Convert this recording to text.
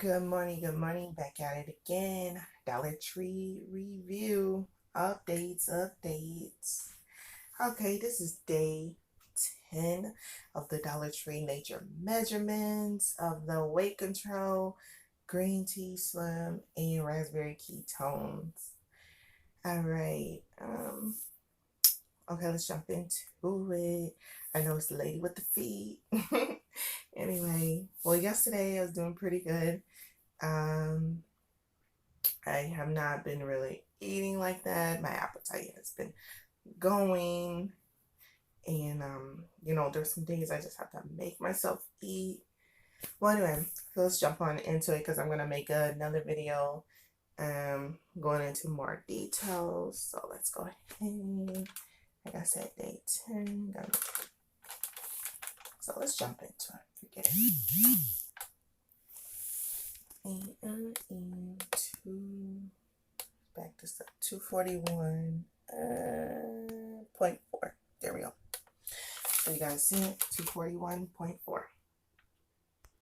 Good morning. Back at it again. Dollar Tree review. Updates. Okay, this is day 10 of the Dollar Tree Nature Measurements of the Weight Control Green Tea Slim and Raspberry Ketones. Alright, okay, let's jump into it. I know it's the lady with the feet. Anyway, well, yesterday I was doing pretty good. Um, I have not been really eating like that. My appetite has been going, and there's some things I just have to make myself eat. Well, anyway, so let's jump on into it because I'm gonna make another video, going into more details. So let's go ahead. Like I said, day 10. So let's jump into it. Forget it. And into back this up 241.4. There we go. So you guys see it, 241.4.